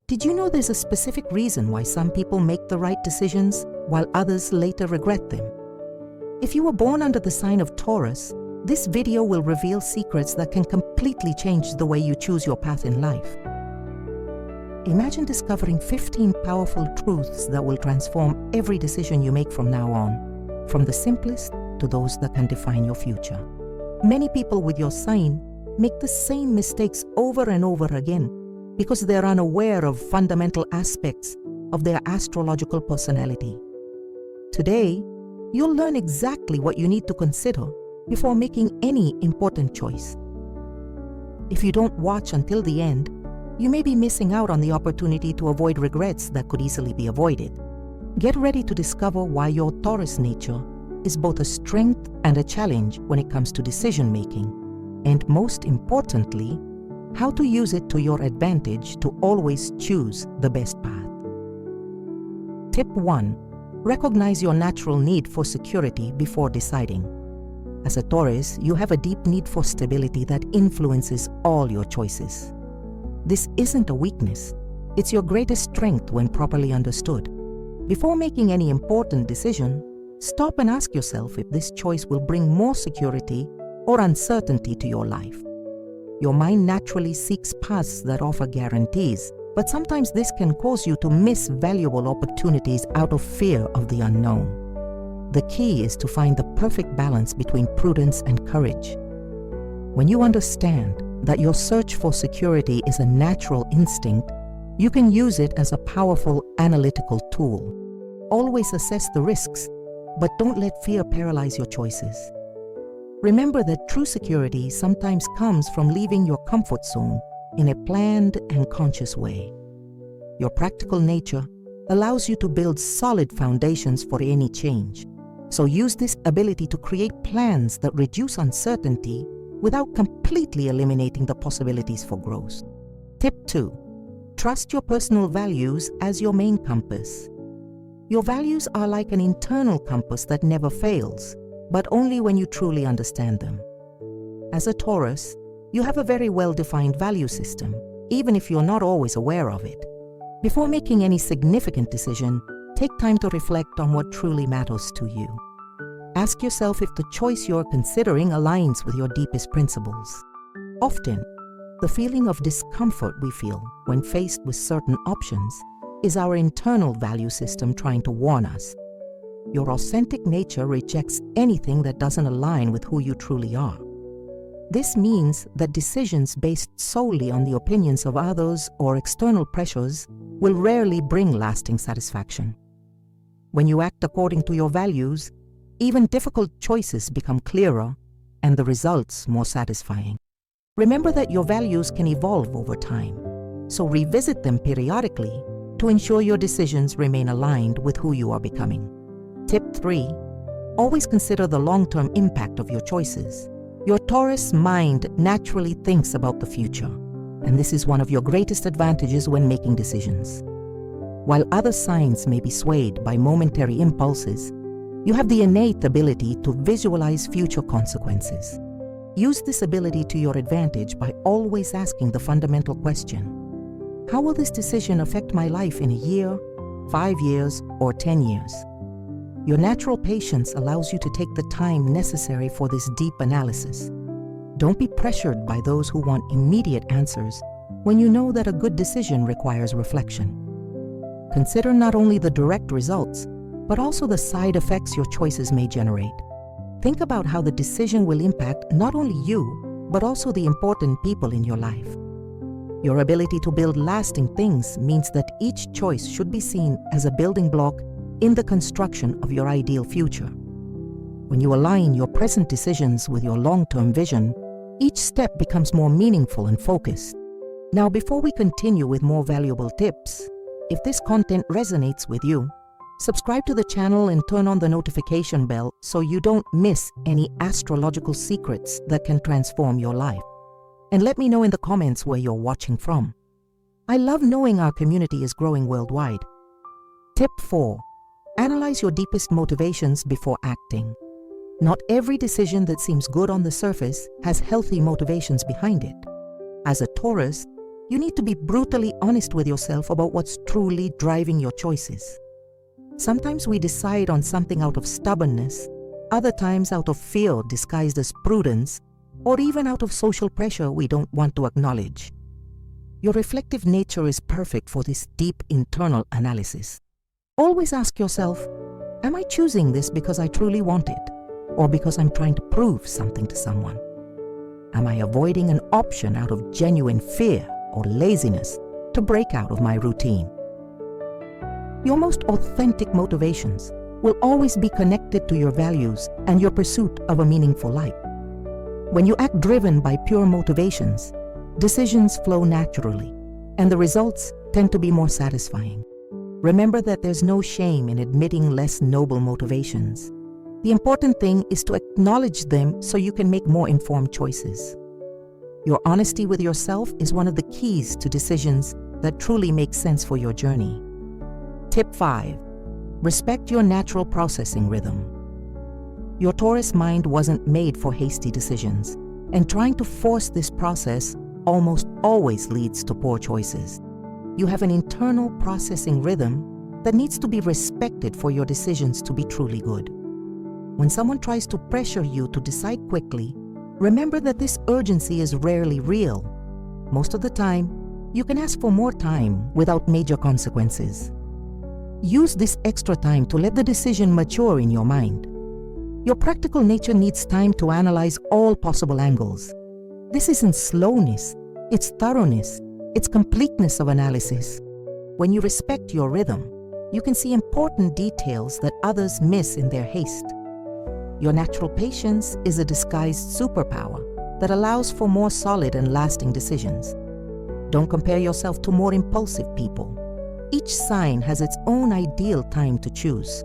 Did you know there's a specific reason why some people make the right decisions while others later regret them? If you were born under the sign of Taurus, this video will reveal secrets that can completely change the way you choose your path in life. Imagine discovering 15 powerful truths that will transform every decision you make from now on, from the simplest to those that can define your future. Many people with your sign make the same mistakes over and over again because they're unaware of fundamental aspects of their astrological personality. Today, you'll learn exactly what you need to consider before making any important choice. If you don't watch until the end, you may be missing out on the opportunity to avoid regrets that could easily be avoided. Get ready to discover why your Taurus nature is both a strength and a challenge when it comes to decision making, and most importantly, how to use it to your advantage to always choose the best path. Tip 1. Recognize your natural need for security before deciding. As a Taurus, you have a deep need for stability that influences all your choices. This isn't a weakness, it's your greatest strength when properly understood. Before making any important decision, stop and ask yourself if this choice will bring more security or uncertainty to your life. Your mind naturally seeks paths that offer guarantees, but sometimes this can cause you to miss valuable opportunities out of fear of the unknown. The key is to find the perfect balance between prudence and courage. When you understand that your search for security is a natural instinct, you can use it as a powerful analytical tool. Always assess the risks, but don't let fear paralyze your choices. Remember that true security sometimes comes from leaving your comfort zone in a planned and conscious way. Your practical nature allows you to build solid foundations for any change. So use this ability to create plans that reduce uncertainty without completely eliminating the possibilities for growth. Tip 2. Trust your personal values as your main compass. Your values are like an internal compass that never fails, but only when you truly understand them. As a Taurus, you have a very well-defined value system, even if you're not always aware of it. Before making any significant decision, take time to reflect on what truly matters to you. Ask yourself if the choice you're considering aligns with your deepest principles. Often, the feeling of discomfort we feel when faced with certain options is our internal value system trying to warn us. Your authentic nature rejects anything that doesn't align with who you truly are. This means that decisions based solely on the opinions of others or external pressures will rarely bring lasting satisfaction. When you act according to your values, even difficult choices become clearer and the results more satisfying. Remember that your values can evolve over time, so revisit them periodically to ensure your decisions remain aligned with who you are becoming. Tip 3. Always consider the long-term impact of your choices. Your Taurus mind naturally thinks about the future, and this is one of your greatest advantages when making decisions. While other signs may be swayed by momentary impulses, you have the innate ability to visualize future consequences. Use this ability to your advantage by always asking the fundamental question: how will this decision affect my life in a year, 5 years, or 10 years? Your natural patience allows you to take the time necessary for this deep analysis. Don't be pressured by those who want immediate answers when you know that a good decision requires reflection. Consider not only the direct results, but also the side effects your choices may generate. Think about how the decision will impact not only you, but also the important people in your life. Your ability to build lasting things means that each choice should be seen as a building block in the construction of your ideal future. When you align your present decisions with your long-term vision, each step becomes more meaningful and focused. Now, before we continue with more valuable tips, if this content resonates with you, subscribe to the channel and turn on the notification bell so you don't miss any astrological secrets that can transform your life. And let me know in the comments where you're watching from. I love knowing our community is growing worldwide. Tip 4. Analyze your deepest motivations before acting. Not every decision that seems good on the surface has healthy motivations behind it. As a Taurus, You need to be brutally honest with yourself about what's truly driving your choices. Sometimes we decide on something out of stubbornness, other times out of fear disguised as prudence, or even out of social pressure we don't want to acknowledge. Your reflective nature is perfect for this deep internal analysis. Always ask yourself, am I choosing this because I truly want it, or because I'm trying to prove something to someone? Am I avoiding an option out of genuine fear or laziness to break out of my routine? Your most authentic motivations will always be connected to your values and your pursuit of a meaningful life. When you act driven by pure motivations, decisions flow naturally, and the results tend to be more satisfying. Remember that there's no shame in admitting less noble motivations. The important thing is to acknowledge them so you can make more informed choices. Your honesty with yourself is one of the keys to decisions that truly make sense for your journey. Tip 5. Respect your natural processing rhythm. Your Taurus mind wasn't made for hasty decisions, and trying to force this process almost always leads to poor choices. You have an internal processing rhythm that needs to be respected for your decisions to be truly good. When someone tries to pressure you to decide quickly, remember that this urgency is rarely real. Most of the time, you can ask for more time without major consequences. Use this extra time to let the decision mature in your mind. Your practical nature needs time to analyze all possible angles. This isn't slowness, it's thoroughness, it's completeness of analysis. When you respect your rhythm, you can see important details that others miss in their haste. Your natural patience is a disguised superpower that allows for more solid and lasting decisions. Don't compare yourself to more impulsive people. Each sign has its own ideal time to choose.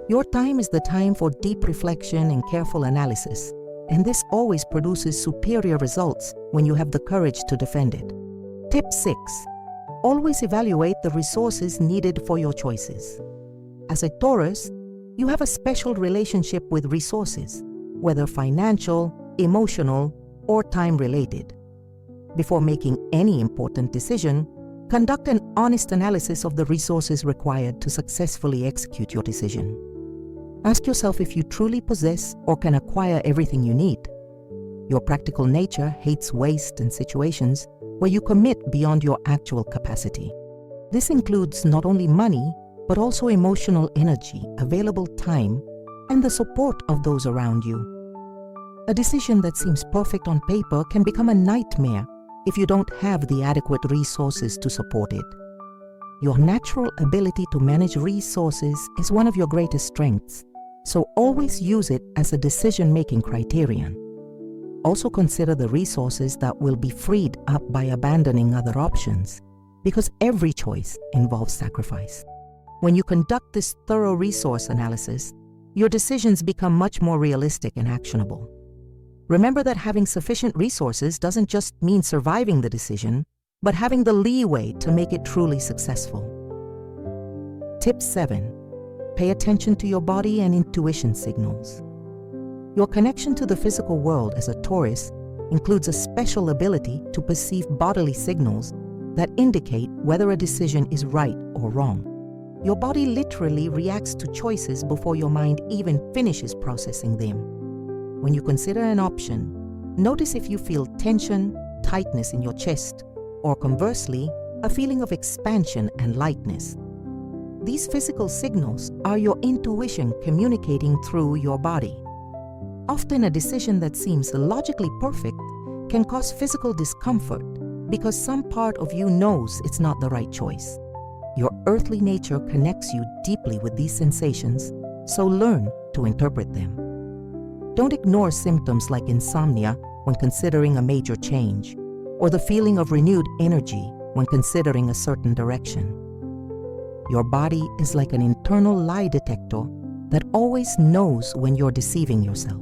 Your time is the time for deep reflection and careful analysis, and this always produces superior results when you have the courage to defend it. Tip 6. Always evaluate the resources needed for your choices. As a Taurus, you have a special relationship with resources, whether financial, emotional, or time-related. Before making any important decision, conduct an honest analysis of the resources required to successfully execute your decision. Ask yourself if you truly possess or can acquire everything you need. Your practical nature hates waste and situations where you commit beyond your actual capacity. This includes not only money, but also emotional energy, available time, and the support of those around you. A decision that seems perfect on paper can become a nightmare if you don't have the adequate resources to support it. Your natural ability to manage resources is one of your greatest strengths, so always use it as a decision-making criterion. Also consider the resources that will be freed up by abandoning other options, because every choice involves sacrifice. When you conduct this thorough resource analysis, your decisions become much more realistic and actionable. Remember that having sufficient resources doesn't just mean surviving the decision, but having the leeway to make it truly successful. Tip 7. Pay attention to your body and intuition signals. Your connection to the physical world as a Taurus includes a special ability to perceive bodily signals that indicate whether a decision is right or wrong. Your body literally reacts to choices before your mind even finishes processing them. When you consider an option, notice if you feel tension, tightness in your chest, or conversely, a feeling of expansion and lightness. These physical signals are your intuition communicating through your body. Often a decision that seems logically perfect can cause physical discomfort because some part of you knows it's not the right choice. Your earthly nature connects you deeply with these sensations, so learn to interpret them. Don't ignore symptoms like insomnia when considering a major change, or the feeling of renewed energy when considering a certain direction. Your body is like an internal lie detector that always knows when you're deceiving yourself.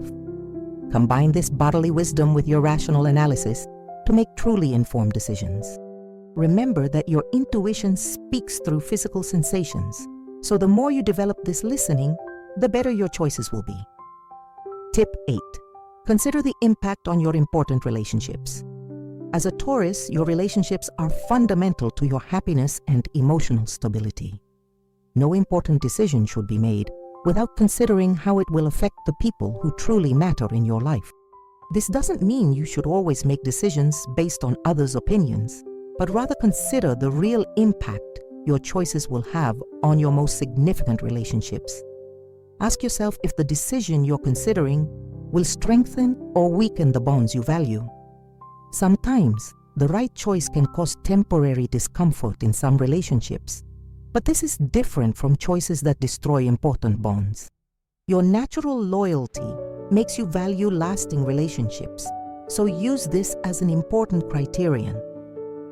Combine this bodily wisdom with your rational analysis to make truly informed decisions. Remember that your intuition speaks through physical sensations, so the more you develop this listening, the better your choices will be. Tip 8. Consider the impact on your important relationships. As a Taurus, your relationships are fundamental to your happiness and emotional stability. No important decision should be made without considering how it will affect the people who truly matter in your life. This doesn't mean you should always make decisions based on others' opinions, but rather consider the real impact your choices will have on your most significant relationships. Ask yourself if the decision you're considering will strengthen or weaken the bonds you value. Sometimes, the right choice can cause temporary discomfort in some relationships, but this is different from choices that destroy important bonds. Your natural loyalty makes you value lasting relationships, so use this as an important criterion.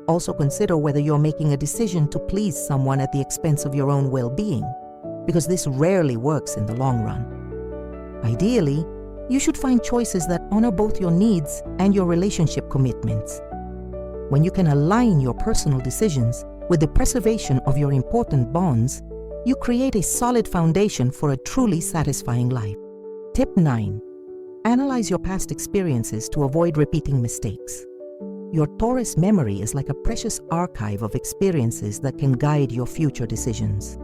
Also consider whether you're making a decision to please someone at the expense of your own well-being, because this rarely works in the long run. Ideally, you should find choices that honor both your needs and your relationship commitments. When you can align your personal decisions with the preservation of your important bonds, you create a solid foundation for a truly satisfying life. Tip 9. Analyze your past experiences to avoid repeating mistakes. Your Taurus memory is like a precious archive of experiences that can guide your future decisions.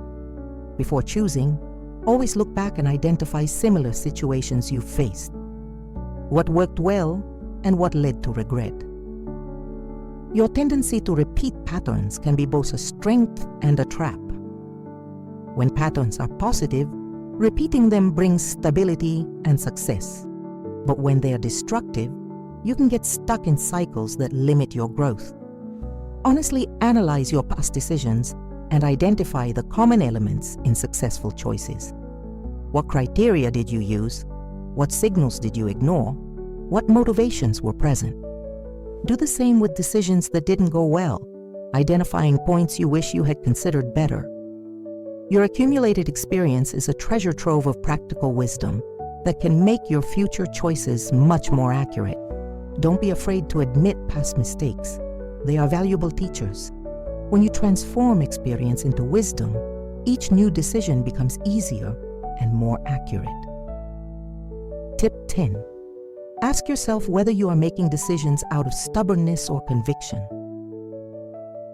Before choosing, always look back and identify similar situations you've faced. What worked well and what led to regret. Your tendency to repeat patterns can be both a strength and a trap. When patterns are positive, repeating them brings stability and success. But when they are destructive, you can get stuck in cycles that limit your growth. Honestly analyze your past decisions and identify the common elements in successful choices. What criteria did you use? What signals did you ignore? What motivations were present? Do the same with decisions that didn't go well, identifying points you wish you had considered better. Your accumulated experience is a treasure trove of practical wisdom that can make your future choices much more accurate. Don't be afraid to admit past mistakes. They are valuable teachers. When you transform experience into wisdom, each new decision becomes easier and more accurate. Tip 10. Ask yourself whether you are making decisions out of stubbornness or conviction.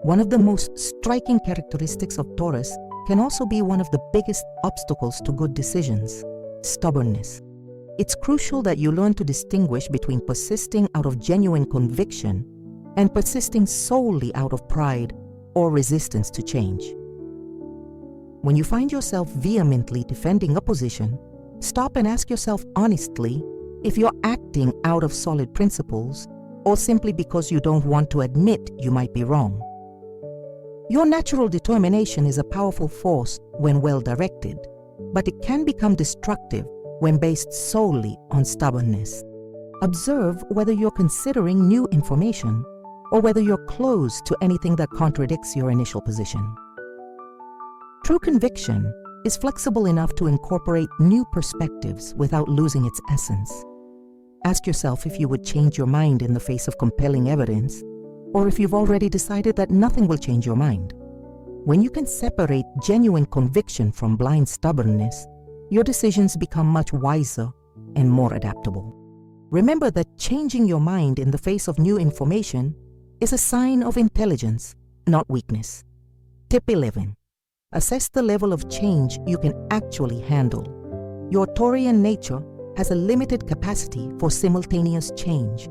One of the most striking characteristics of Taurus can also be one of the biggest obstacles to good decisions: stubbornness. It's crucial that you learn to distinguish between persisting out of genuine conviction and persisting solely out of pride or resistance to change. When you find yourself vehemently defending a position, stop and ask yourself honestly if you're acting out of solid principles or simply because you don't want to admit you might be wrong. Your natural determination is a powerful force when well directed, but it can become destructive when based solely on stubbornness. Observe whether you're considering new information or whether you're closed to anything that contradicts your initial position. True conviction is flexible enough to incorporate new perspectives without losing its essence. Ask yourself if you would change your mind in the face of compelling evidence, or if you've already decided that nothing will change your mind. When you can separate genuine conviction from blind stubbornness, your decisions become much wiser and more adaptable. Remember that changing your mind in the face of new information is a sign of intelligence, not weakness. Tip 11. Assess the level of change you can actually handle. Your Taurian nature has a limited capacity for simultaneous change,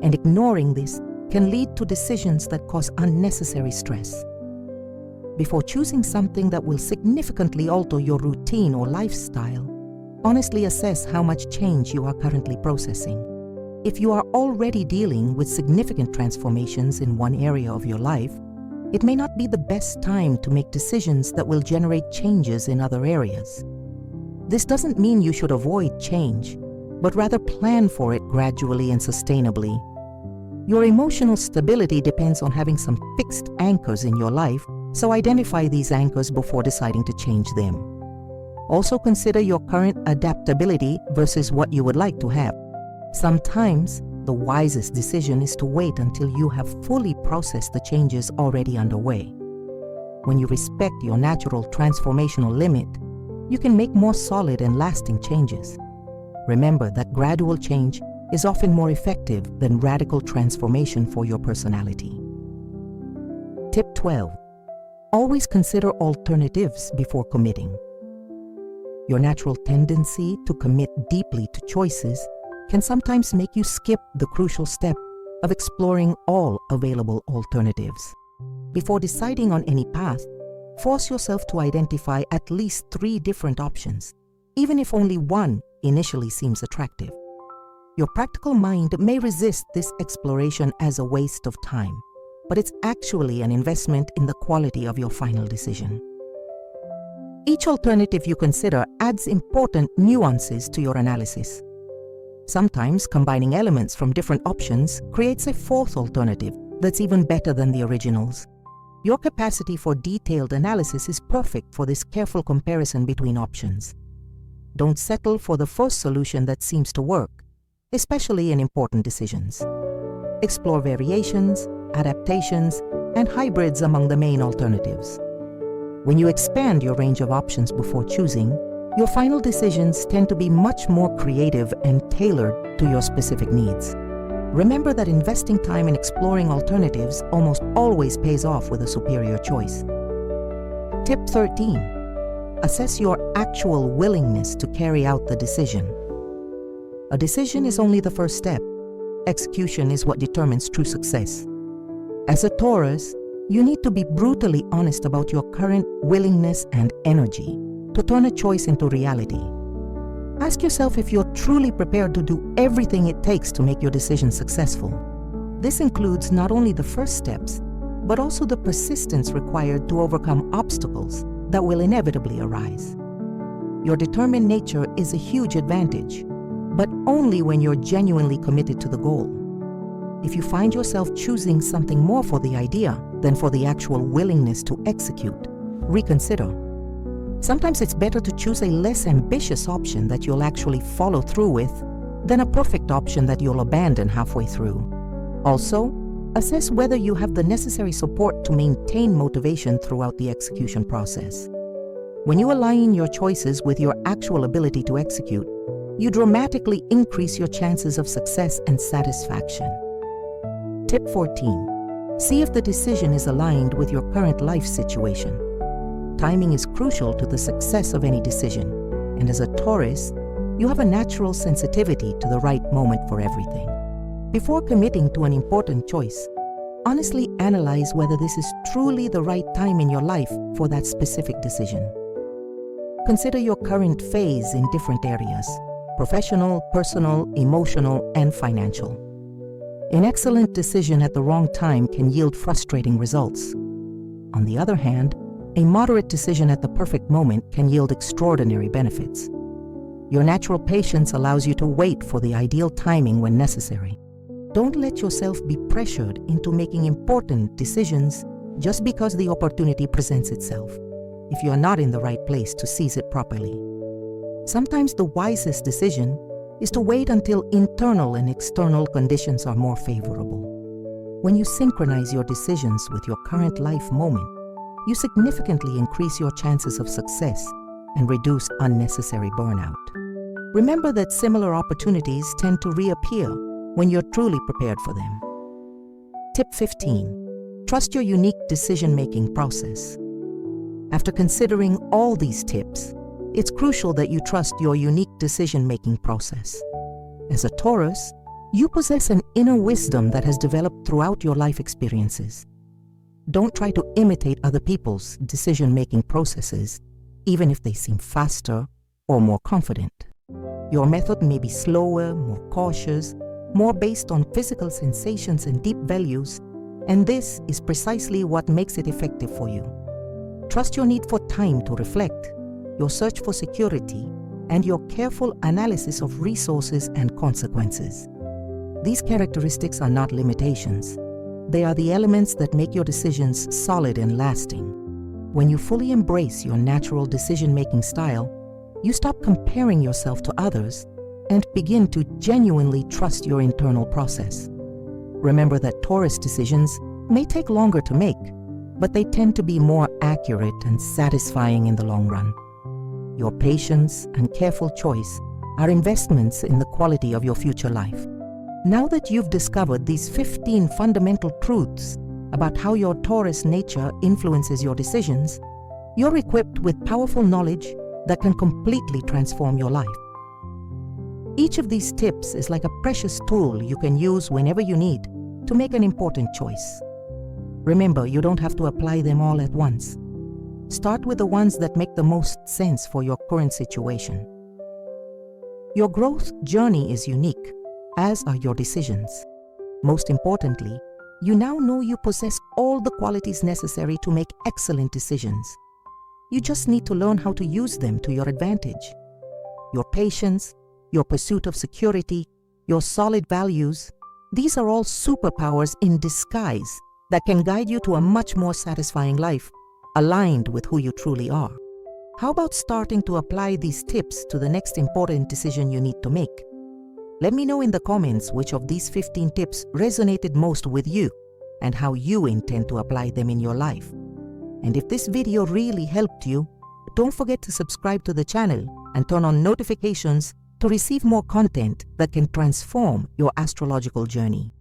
and ignoring this can lead to decisions that cause unnecessary stress. Before choosing something that will significantly alter your routine or lifestyle, honestly assess how much change you are currently processing. If you are already dealing with significant transformations in one area of your life, it may not be the best time to make decisions that will generate changes in other areas. This doesn't mean you should avoid change, but rather plan for it gradually and sustainably. Your emotional stability depends on having some fixed anchors in your life, so identify these anchors before deciding to change them. Also consider your current adaptability versus what you would like to have. Sometimes, the wisest decision is to wait until you have fully processed the changes already underway. When you respect your natural transformational limit, you can make more solid and lasting changes. Remember that gradual change is often more effective than radical transformation for your personality. Tip 12. Always consider alternatives before committing. Your natural tendency to commit deeply to choices can sometimes make you skip the crucial step of exploring all available alternatives. Before deciding on any path, force yourself to identify at least 3 different options, even if only one initially seems attractive. Your practical mind may resist this exploration as a waste of time, but it's actually an investment in the quality of your final decision. Each alternative you consider adds important nuances to your analysis. Sometimes combining elements from different options creates a fourth alternative that's even better than the originals. Your capacity for detailed analysis is perfect for this careful comparison between options. Don't settle for the first solution that seems to work, especially in important decisions. Explore variations, adaptations, and hybrids among the main alternatives. When you expand your range of options before choosing, your final decisions tend to be much more creative and tailored to your specific needs. Remember that investing time in exploring alternatives almost always pays off with a superior choice. Tip 13. Assess your actual willingness to carry out the decision. A decision is only the first step. Execution is what determines true success. As a Taurus, you need to be brutally honest about your current willingness and energy to turn a choice into reality. Ask yourself if you're truly prepared to do everything it takes to make your decision successful. This includes not only the first steps, but also the persistence required to overcome obstacles that will inevitably arise. Your determined nature is a huge advantage, but only when you're genuinely committed to the goal. If you find yourself choosing something more for the idea than for the actual willingness to execute, reconsider. Sometimes it's better to choose a less ambitious option that you'll actually follow through with than a perfect option that you'll abandon halfway through. Also, assess whether you have the necessary support to maintain motivation throughout the execution process. When you align your choices with your actual ability to execute, you dramatically increase your chances of success and satisfaction. Tip 14. See if the decision is aligned with your current life situation. Timing is crucial to the success of any decision, and as a Taurus, you have a natural sensitivity to the right moment for everything. Before committing to an important choice, honestly analyze whether this is truly the right time in your life for that specific decision. Consider your current phase in different areas: professional, personal, emotional, and financial. An excellent decision at the wrong time can yield frustrating results. On the other hand, a moderate decision at the perfect moment can yield extraordinary benefits. Your natural patience allows you to wait for the ideal timing when necessary. Don't let yourself be pressured into making important decisions just because the opportunity presents itself, if you are not in the right place to seize it properly. Sometimes the wisest decision is to wait until internal and external conditions are more favorable. When you synchronize your decisions with your current life moment, you significantly increase your chances of success and reduce unnecessary burnout. Remember that similar opportunities tend to reappear when you're truly prepared for them. Tip 15. Trust your unique decision-making process. After considering all these tips, it's crucial that you trust your unique decision-making process. As a Taurus, you possess an inner wisdom that has developed throughout your life experiences. Don't try to imitate other people's decision-making processes, even if they seem faster or more confident. Your method may be slower, more cautious, more based on physical sensations and deep values, and this is precisely what makes it effective for you. Trust your need for time to reflect, your search for security, and your careful analysis of resources and consequences. These characteristics are not limitations. They are the elements that make your decisions solid and lasting. When you fully embrace your natural decision-making style, you stop comparing yourself to others and begin to genuinely trust your internal process. Remember that Taurus decisions may take longer to make, but they tend to be more accurate and satisfying in the long run. Your patience and careful choice are investments in the quality of your future life. Now that you've discovered these 15 fundamental truths about how your Taurus nature influences your decisions, you're equipped with powerful knowledge that can completely transform your life. Each of these tips is like a precious tool you can use whenever you need to make an important choice. Remember, you don't have to apply them all at once. Start with the ones that make the most sense for your current situation. Your growth journey is unique, as are your decisions. Most importantly, you now know you possess all the qualities necessary to make excellent decisions. You just need to learn how to use them to your advantage. Your patience, your pursuit of security, your solid values, these are all superpowers in disguise that can guide you to a much more satisfying life, aligned with who you truly are. How about starting to apply these tips to the next important decision you need to make? Let me know in the comments which of these 15 tips resonated most with you and how you intend to apply them in your life. And if this video really helped you, don't forget to subscribe to the channel and turn on notifications to receive more content that can transform your astrological journey.